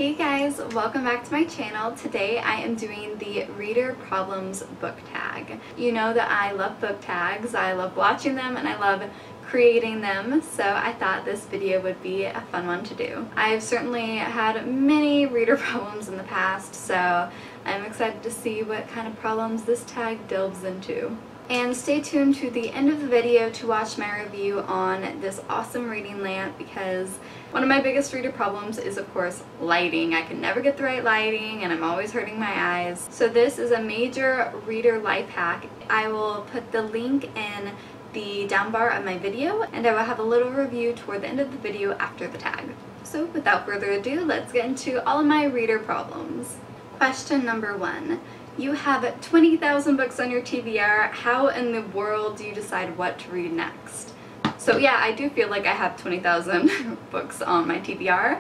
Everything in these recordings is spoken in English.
Hey guys, welcome back to my channel. Today I am doing the Reader Problems book tag. You know that I love book tags, I love watching them, and I love creating them, so I thought this video would be a fun one to do. I've certainly had many reader problems in the past, so I'm excited to see what kind of problems this tag delves into. And stay tuned to the end of the video to watch my review on this awesome reading lamp, because one of my biggest reader problems is, of course, lighting. I can never get the right lighting and I'm always hurting my eyes. So this is a major reader life hack. I will put the link in the down bar of my video, and I will have a little review toward the end of the video after the tag. So without further ado, let's get into all of my reader problems. Question number 1. You have 20,000 books on your TBR. How in the world do you decide what to read next? So yeah, I do feel like I have 20,000 books on my TBR,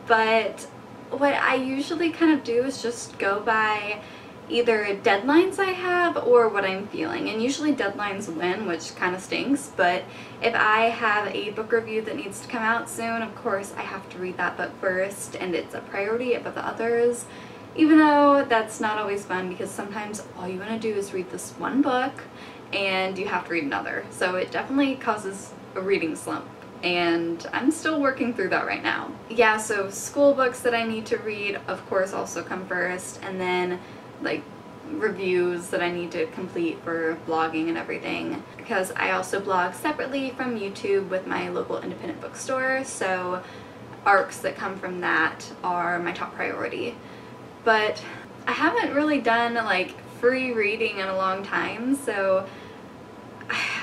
but what I usually kind of do is just go by either deadlines I have or what I'm feeling, and usually deadlines win, which kind of stinks, but if I have a book review that needs to come out soon, of course I have to read that book first, and it's a priority above the others. Even though that's not always fun, because sometimes all you want to do is read this one book and you have to read another. So it definitely causes a reading slump, and I'm still working through that right now. Yeah, so school books that I need to read, of course, also come first, and then like reviews that I need to complete for blogging and everything, because I also blog separately from YouTube with my local independent bookstore, so arcs that come from that are my top priority. But I haven't really done like free reading in a long time, so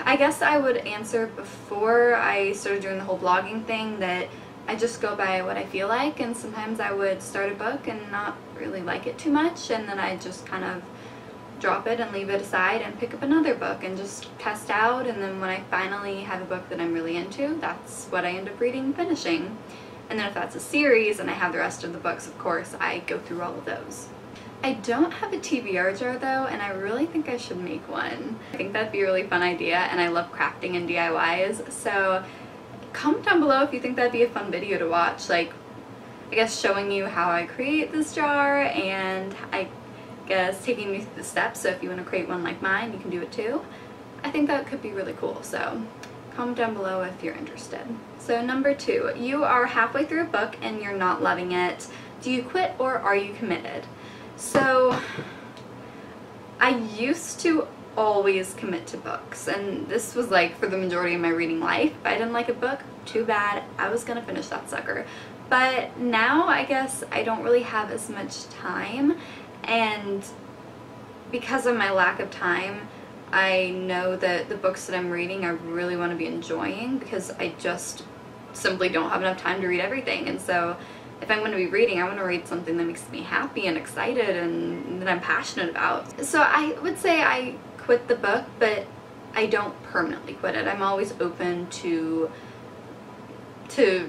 I guess I would answer before I started doing the whole blogging thing that I just go by what I feel like, and sometimes I would start a book and not really like it too much, and then I just kind of drop it and leave it aside and pick up another book and just test out, and then when I finally have a book that I'm really into, that's what I end up reading and finishing. And then if that's a series and I have the rest of the books, of course, I go through all of those. I don't have a TBR jar though, and I really think I should make one. I think that'd be a really fun idea, and I love crafting and DIYs, so comment down below if you think that'd be a fun video to watch, like I guess showing you how I create this jar, and I guess taking you through the steps, so if you want to create one like mine, you can do it too. I think that could be really cool, so comment down below if you're interested. So number 2, you are halfway through a book and you're not loving it. Do you quit or are you committed? So I used to always commit to books, and this was like for the majority of my reading life. If I didn't like a book, too bad, I was gonna finish that sucker. But now I guess I don't really have as much time, and because of my lack of time, I know that the books that I'm reading I really want to be enjoying, because I just simply don't have enough time to read everything. And so if I'm going to be reading, I want to read something that makes me happy and excited and that I'm passionate about. So I would say I quit the book, but I don't permanently quit it. I'm always open to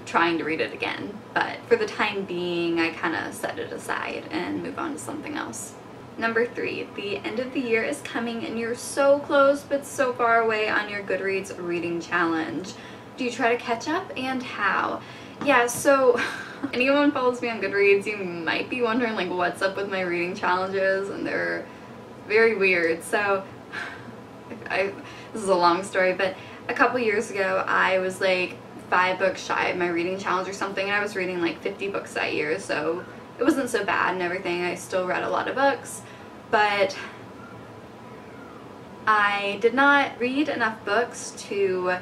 trying to read it again, but for the time being I kind of set it aside and move on to something else. Number 3, the end of the year is coming and you're so close but so far away on your Goodreads reading challenge. Do you try to catch up, and how? Yeah, so anyone who follows me on Goodreads, you might be wondering like what's up with my reading challenges, and they're very weird. So this is a long story, but a couple years ago I was like 5 books shy of my reading challenge or something, and I was reading like 50 books that year, so it wasn't so bad and everything. I still read a lot of books, but I did not read enough books to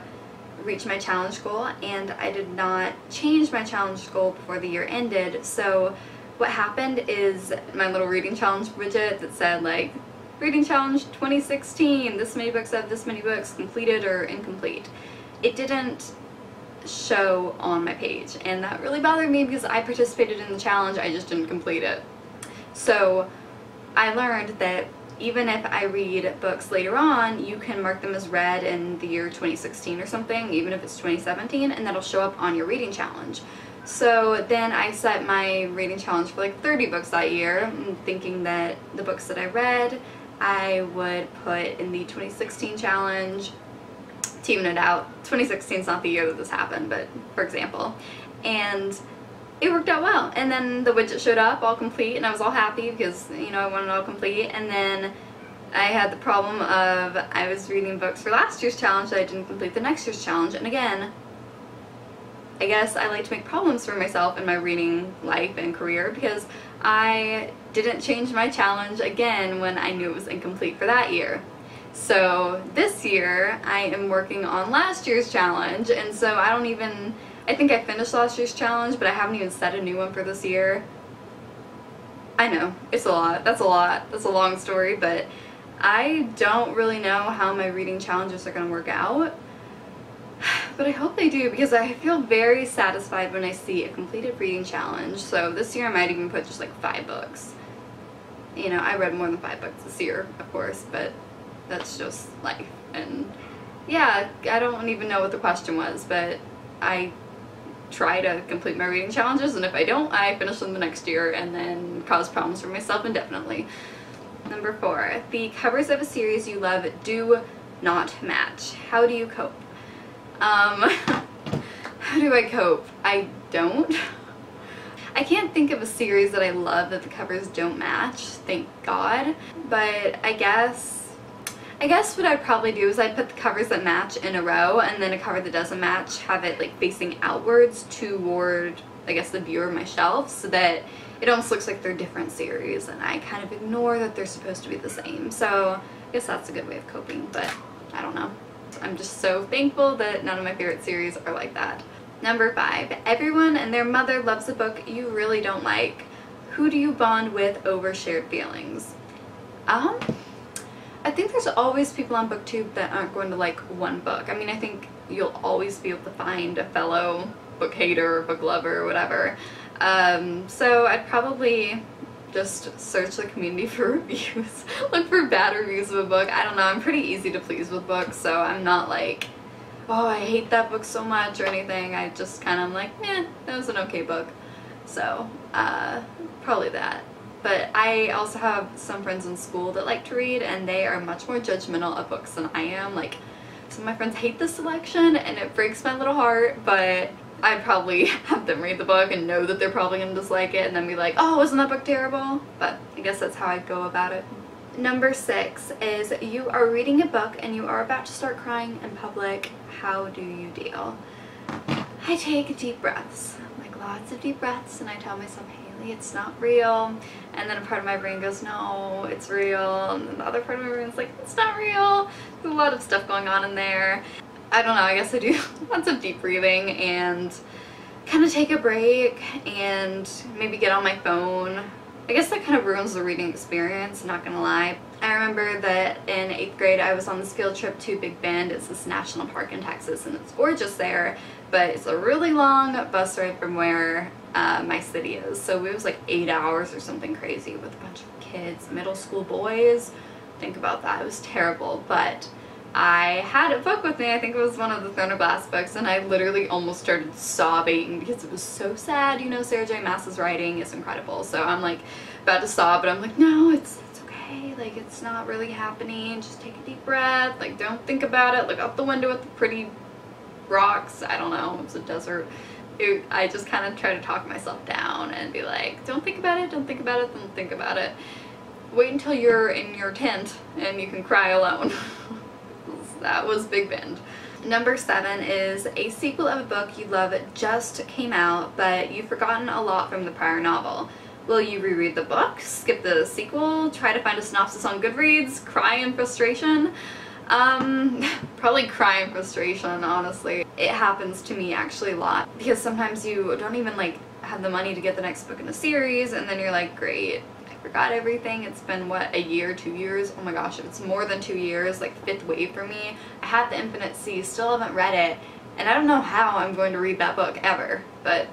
reach my challenge goal, and I did not change my challenge goal before the year ended. So what happened is my little reading challenge widget that said like reading challenge 2016, this many books out of this many books, completed or incomplete, it didn't show on my page, and that really bothered me because I participated in the challenge, I just didn't complete it. So I learned that even if I read books later on, you can mark them as read in the year 2016 or something, even if it's 2017, and that'll show up on your reading challenge. So then I set my reading challenge for like 30 books that year, thinking that the books that I read I would put in the 2016 challenge to even it out. 2016 is not the year that this happened, but for example. And it worked out well. And then the widget showed up all complete, and I was all happy because, you know, I wanted it all complete. And then I had the problem of I was reading books for last year's challenge that I didn't complete the next year's challenge. And again, I guess I like to make problems for myself in my reading life and career because I didn't change my challenge again when I knew it was incomplete for that year. So this year I am working on last year's challenge, and so I think I finished last year's challenge, but I haven't even set a new one for this year. I know, it's a lot. That's a lot. That's a long story, but I don't really know how my reading challenges are going to work out. But I hope they do, because I feel very satisfied when I see a completed reading challenge. So this year I might even put just like 5 books. You know, I read more than 5 books this year, of course, but that's just life. And yeah, I don't even know what the question was, but I try to complete my reading challenges, and if I don't, I finish them the next year and then cause problems for myself indefinitely. Number 4, the covers of a series you love do not match. How do you cope? How do I cope? I don't. I can't think of a series that I love that the covers don't match, thank God. But I guess what I'd probably do is I'd put the covers that match in a row, and then a cover that doesn't match, have it like facing outwards toward, I guess, the viewer of my shelf, so that it almost looks like they're different series, and I kind of ignore that they're supposed to be the same. So I guess that's a good way of coping, but I don't know. I'm just so thankful that none of my favorite series are like that. Number 5, everyone and their mother loves a book you really don't like. Who do you bond with over shared feelings? I think there's always people on BookTube that aren't going to like one book. I mean, I think you'll always be able to find a fellow book hater or book lover or whatever. So I'd probably just search the community for reviews, look for bad reviews of a book. I don't know, I'm pretty easy to please with books, so I'm not like, oh, I hate that book so much or anything. I just kind of like, that was an okay book. So, probably that. But I also have some friends in school that like to read, and they are much more judgmental of books than I am. Like, some of my friends hate the selection, and it breaks my little heart, but I'd probably have them read the book and know that they're probably going to dislike it and then be like, oh, wasn't that book terrible? But I guess that's how I'd go about it. Number 6 is you are reading a book and you are about to start crying in public. How do you deal? I take deep breaths, like lots of deep breaths, and I tell myself, Haley, it's not real. And then a part of my brain goes, no, it's real. And then the other part of my brain is like, it's not real. There's a lot of stuff going on in there. I don't know, I guess I do lots of deep breathing and kind of take a break and maybe get on my phone. I guess that kind of ruins the reading experience, not gonna lie. I remember that in 8th grade I was on this field trip to Big Bend. It's this national park in Texas, and it's gorgeous there, but it's a really long bus ride from where my city is. So it was like 8 hours or something crazy with a bunch of kids, middle school boys. Think about that, it was terrible. But I had a book with me, I think it was one of the Throne of Glass books, and I literally almost started sobbing because it was so sad. You know, Sarah J Maas's writing is incredible, so I'm like about to sob, but I'm like, no, it's okay, like it's not really happening, just take a deep breath, like don't think about it, look out the window at the pretty rocks. I don't know, it's a desert. I just kind of try to talk myself down and be like, don't think about it, don't think about it, don't think about it. Wait until you're in your tent and you can cry alone. That was Big Bend. Number 7 is a sequel of a book you love just came out, but you've forgotten a lot from the prior novel. Will you reread the book, skip the sequel, try to find a synopsis on Goodreads, cry in frustration? Probably cry in frustration, honestly. It happens to me actually a lot, because sometimes you don't even like have the money to get the next book in a series, and then you're like, great, forgot everything. It's been what, a year, 2 years? Oh my gosh, if it's more than 2 years, like 5th wave for me. I have The Infinite Sea, still haven't read it, and I don't know how I'm going to read that book ever, but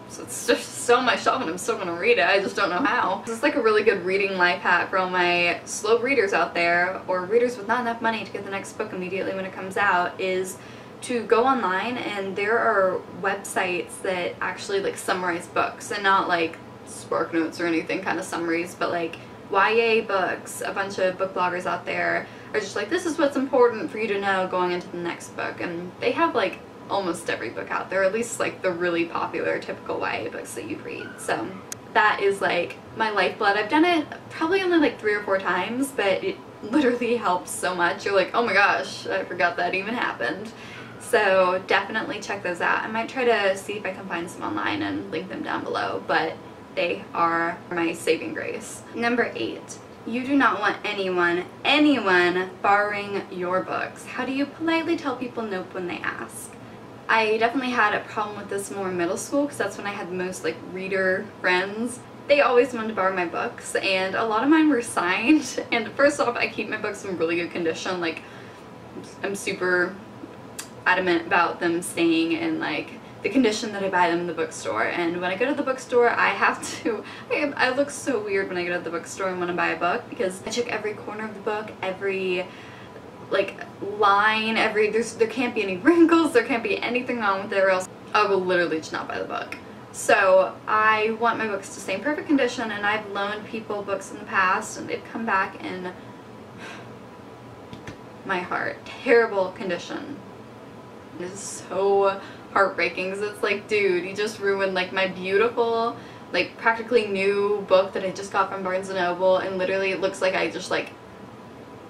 so it's just so on my shelf and I'm still gonna read it. I just don't know how. This is like a really good reading life hack for all my slow readers out there, or readers with not enough money to get the next book immediately when it comes out, is to go online, and there are websites that actually like summarize books, and not like Spark Notes or anything kind of summaries, but like YA books. A bunch of book bloggers out there are just like, this is what's important for you to know going into the next book, and they have like almost every book out there, at least like the really popular typical YA books that you read. So that is like my lifeblood. I've done it probably only like 3 or 4 times, but it literally helps so much. You're like, oh my gosh, I forgot that even happened. So definitely check those out. I might try to see if I can find some online and link them down below, but they are my saving grace. Number 8, you do not want anyone borrowing your books. How do you politely tell people nope when they ask? I definitely had a problem with this more in middle school because that's when I had the most like reader friends. They always wanted to borrow my books, and a lot of mine were signed. And first off, I keep my books in really good condition. Like, I'm super adamant about them staying in like the condition that I buy them in the bookstore. And when I go to the bookstore, I have to, I look so weird when I go to the bookstore and want to buy a book, because I check every corner of the book, every like line, there can't be any wrinkles, there can't be anything wrong with it, or else I will literally just not buy the book. So I want my books to stay in perfect condition, and I've loaned people books in the past and they've come back in my heart, terrible condition. It is so heartbreaking because it's like, dude, you just ruined like my beautiful, like practically new book that I just got from Barnes & Noble, and literally it looks like I just like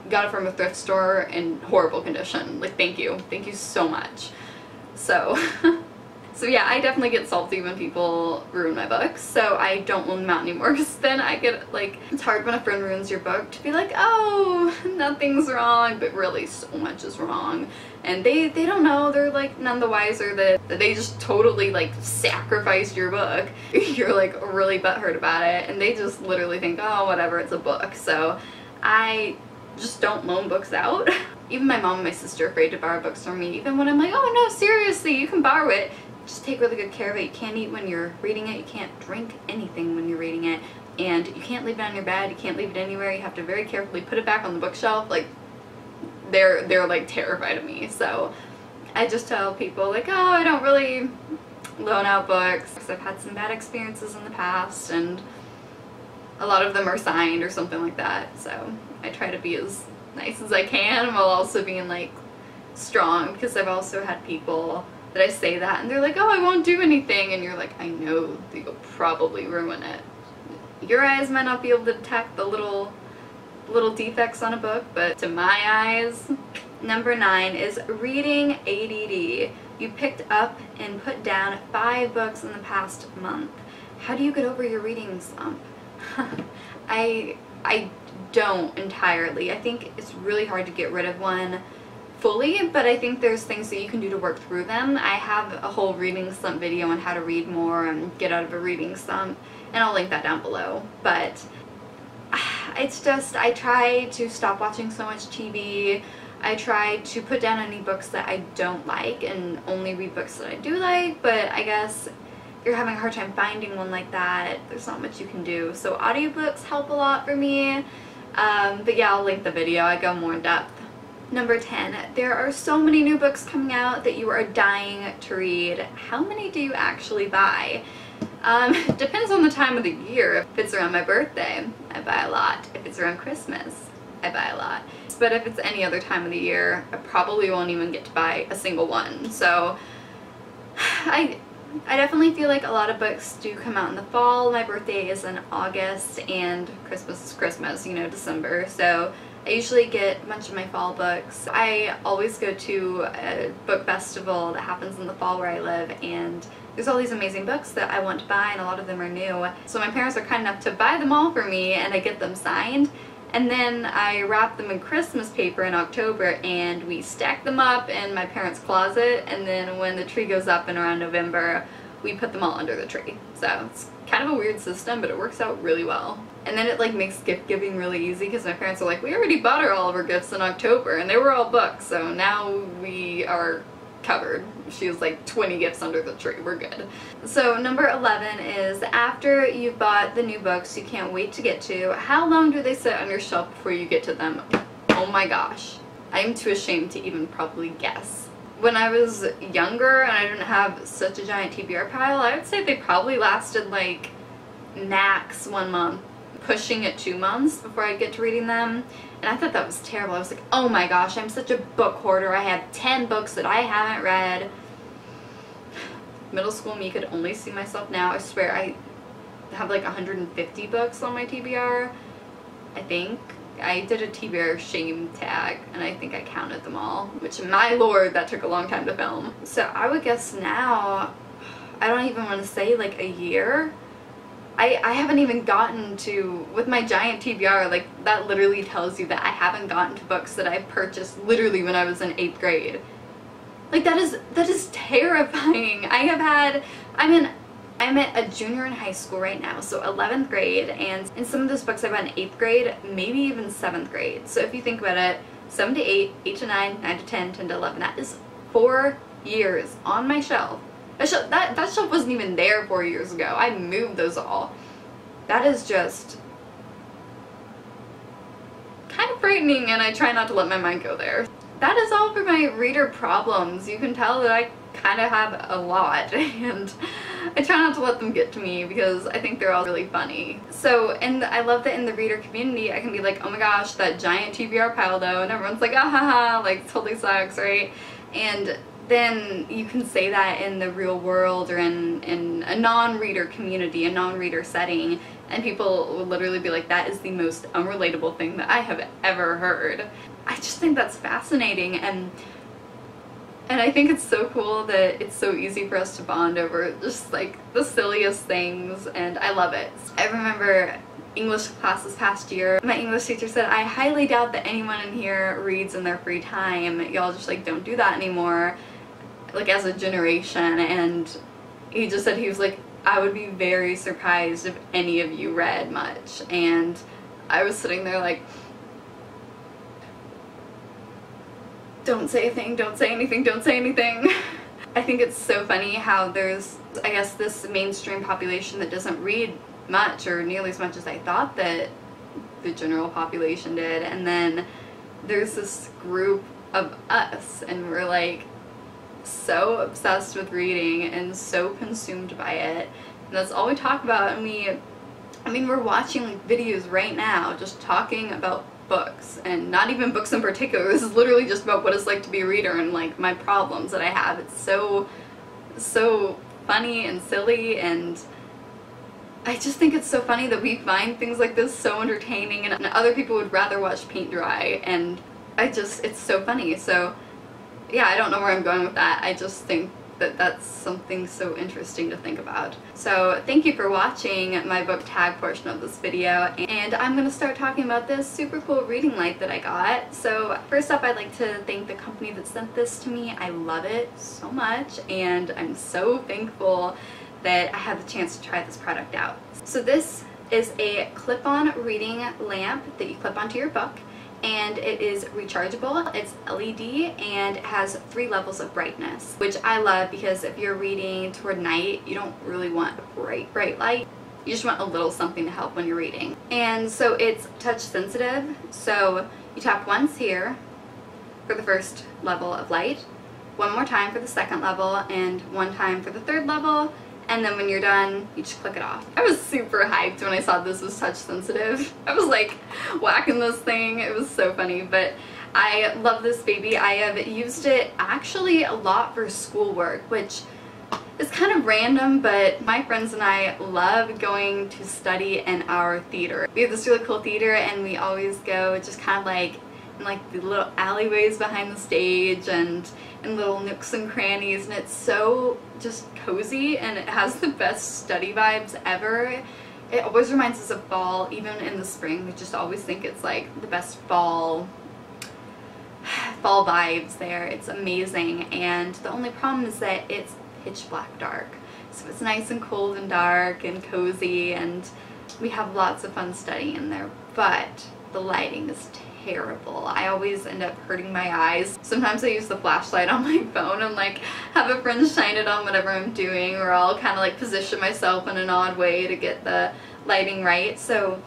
got it from a thrift store in horrible condition. Like, thank you so much. So so yeah, I definitely get salty when people ruin my books, so I don't loan them out anymore, because then I get like, it's hard when a friend ruins your book to be like, oh, nothing's wrong, but really so much is wrong. And they don't know, they're like none the wiser that they just totally like sacrificed your book. You're like really butthurt about it, and they just literally think, oh whatever, it's a book. So I just don't loan books out. Even my mom and my sister are afraid to borrow books from me, even when I'm like, oh no, seriously, you can borrow it. Just take really good care of it. You can't eat when you're reading it, you can't drink anything when you're reading it, and you can't leave it on your bed, you can't leave it anywhere, you have to very carefully put it back on the bookshelf. Like, they're like terrified of me. So I just tell people like, oh, I don't really loan out books. I've had some bad experiences in the past, and a lot of them are signed or something like that. So I try to be as nice as I can while also being like strong, because I've also had people that I say that and they're like, oh, I won't do anything, and you're like, I know that you'll probably ruin it. Your eyes might not be able to detect the little defects on a book, but to my eyes. Number 9 is reading ADD. You picked up and put down 5 books in the past month. How do you get over your reading slump? I don't entirely. I think it's really hard to get rid of one fully, but I think there's things that you can do to work through them. I have a whole reading slump video on how to read more and get out of a reading slump, and I'll link that down below. But it's just, I try to stop watching so much TV. I try to put down any books that I don't like and only read books that I do like, but I guess you're having a hard time finding one like that, there's not much you can do. So audiobooks help a lot for me. But yeah, I'll link the video, I go more in depth. Number 10, there are so many new books coming out that you are dying to read. How many do you actually buy? Depends on the time of the year. If it's around my birthday, I buy a lot. If it's around Christmas, I buy a lot. But if it's any other time of the year, I probably won't even get to buy a single one. So I definitely feel like a lot of books do come out in the fall. My birthday is in August, and Christmas is Christmas, you know, December. So I usually get a bunch of my fall books. I always go to a book festival that happens in the fall where I live, and there's all these amazing books that I want to buy, and a lot of them are new. So my parents are kind enough to buy them all for me, and I get them signed. And then I wrap them in Christmas paper in October, and we stack them up in my parents' closet, and then when the tree goes up in around November, we put them all under the tree. So it's kind of a weird system, but it works out really well. And then it like makes gift giving really easy, because my parents are like, we already bought her all of her gifts in October, and they were all books, so now we are covered. She has like 20 gifts under the tree, we're good. So number 11 is, after you've bought the new books you can't wait to get to, how long do they sit on your shelf before you get to them? Oh my gosh, I'm too ashamed to even probably guess. When I was younger and I didn't have such a giant TBR pile, I would say they probably lasted like max 1 month, pushing it 2 months before I'd get to reading them. And I thought that was terrible. I was like, oh my gosh, I'm such a book hoarder. I have 10 books that I haven't read. middle school me could only see myself now. I swear I have like 150 books on my TBR, I think. I did a TBR shame tag and I think I counted them all, which my lord, that took a long time to film. So I would guess now, I don't even want to say like a year. I haven't even gotten to, with my giant TBR, like that literally tells you that I haven't gotten to books that I purchased literally when I was in 8th grade. Like that is terrifying. I'm at a junior in high school right now, so 11th grade, and in some of those books I read in 8th grade, maybe even 7th grade. So if you think about it, 7 to 8, 8 to 9, 9 to 10, 10 to 11, that is 4 years on my shelf. That shelf wasn't even there 4 years ago. I moved those all. That is just kind of frightening, and I try not to let my mind go there. That is all for my reader problems. You can tell that I kind of have a lot, and I try not to let them get to me because I think they're all really funny. So, and I love that in the reader community I can be like, oh my gosh, that giant TBR pile though, and everyone's like, ah ha ha, like totally sucks, right? And then you can say that in the real world or in a non-reader community, a non-reader setting, and people will literally be like, that is the most unrelatable thing that I have ever heard. I just think that's fascinating, and I think it's so cool that it's so easy for us to bond over just like the silliest things, and I love it. I remember English class this past year, my English teacher said, I highly doubt that anyone in here reads in their free time. Y'all just like don't do that anymore, like as a generation. And he just said, he was like, I would be very surprised if any of you read much. And I was sitting there like, don't say a thing, don't say anything, don't say anything. I think it's so funny how there's, I guess, this mainstream population that doesn't read much or nearly as much as I thought that the general population did, and then there's this group of us and we're like so obsessed with reading and so consumed by it, and that's all we talk about. And I mean we're watching like videos right now just talking about books, and not even books in particular. This is literally just about what it's like to be a reader and like my problems that I have. It's so funny and silly, and I just think it's so funny that we find things like this so entertaining, and other people would rather watch paint dry, and it's so funny. So yeah, I don't know where I'm going with that. I just think that that's something so interesting to think about. So thank you for watching my book tag portion of this video, and I'm going to start talking about this super cool reading light that I got. So first up, I'd like to thank the company that sent this to me. I love it so much, and I'm so thankful that I had the chance to try this product out. So this is a clip-on reading lamp that you clip onto your book, and it is rechargeable. It's LED and it has 3 levels of brightness, which I love because if you're reading toward night, you don't really want a bright light. You just want a little something to help when you're reading. And so it's touch sensitive, so you tap once here for the first level of light, one more time for the second level, and one time for the third level, and then when you're done, you just click it off. I was super hyped when I saw this was touch sensitive. I was like whacking this thing. It was so funny, but I love this baby. I have used it actually a lot for schoolwork, which is kind of random, but my friends and I love going to study in our theater. We have this really cool theater, and we always go just kind of like in like the little alleyways behind the stage and in little nooks and crannies, and it's so just cozy, and it has the best study vibes ever. It always reminds us of fall. Even in the spring, we just always think it's like the best fall vibes there. It's amazing, and the only problem is that it's pitch black dark, so it's nice and cold and dark and cozy, and we have lots of fun studying in there, but the lighting is terrible. I always end up hurting my eyes. Sometimes I use the flashlight on my phone and like have a friend shine it on whatever I'm doing, or I'll kind of like position myself in an odd way to get the lighting right. So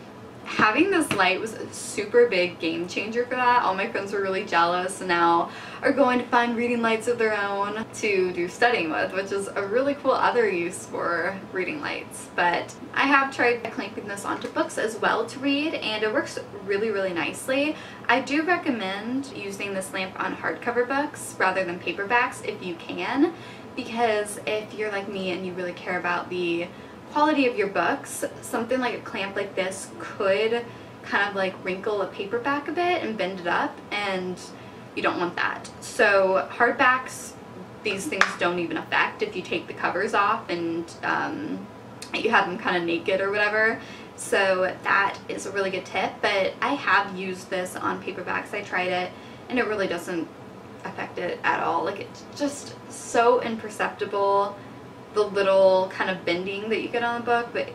having this light was a super big game changer for that. All my friends were really jealous and now are going to find reading lights of their own to do studying with, which is a really cool other use for reading lights. But I have tried clamping this onto books as well to read, and it works really, really nicely. I do recommend using this lamp on hardcover books rather than paperbacks if you can, because if you're like me and you really care about the quality of your books, something like a clamp like this could kind of like wrinkle a paperback a bit and bend it up, and you don't want that. So hardbacks, these things don't even affect if you take the covers off and you have them kind of naked or whatever. So that is a really good tip, but I have used this on paperbacks. I tried it and it really doesn't affect it at all. Like, it's just so imperceptible, the little kind of bending that you get on a book, but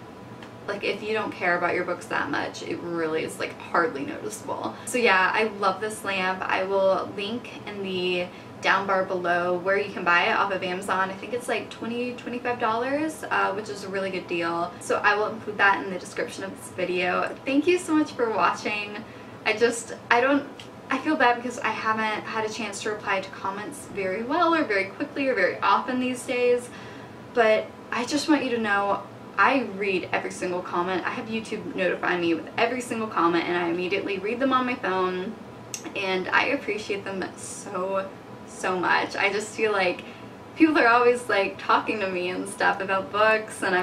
like if you don't care about your books that much, it really is like hardly noticeable. So yeah, I love this lamp. I will link in the down bar below where you can buy it off of Amazon. I think it's like $25, which is a really good deal. So I will include that in the description of this video. Thank you so much for watching. I feel bad because I haven't had a chance to reply to comments very well or very quickly or very often these days, but I just want you to know I read every single comment. I have YouTube notify me with every single comment, and I immediately read them on my phone, and I appreciate them so much. I just feel like people are always like talking to me and stuff about books, and I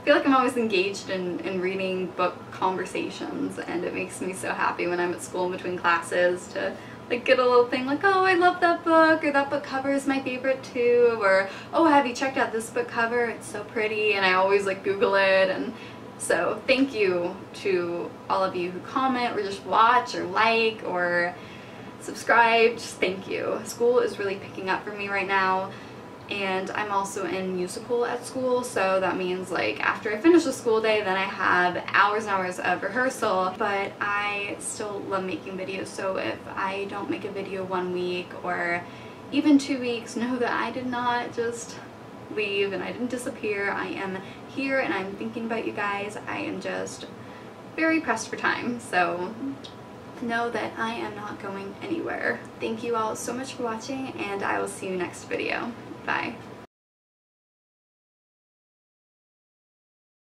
feel like I'm always engaged in reading book conversations, and it makes me so happy when I'm at school in between classes to like get a little thing like, oh, I love that book, or that book cover is my favorite too, or oh, have you checked out this book cover, it's so pretty, and I always like Google it. And so thank you to all of you who comment or just watch or like or subscribe. Just thank you. School is really picking up for me right now, and I'm also in musical at school, so that means like after I finish the school day, then I have hours and hours of rehearsal, but I still love making videos. So if I don't make a video 1 week or even 2 weeks, know that I did not just leave and I didn't disappear. I am here and I'm thinking about you guys. I am just very pressed for time, so know that I am not going anywhere. Thank you all so much for watching, and I will see you next video. Bye.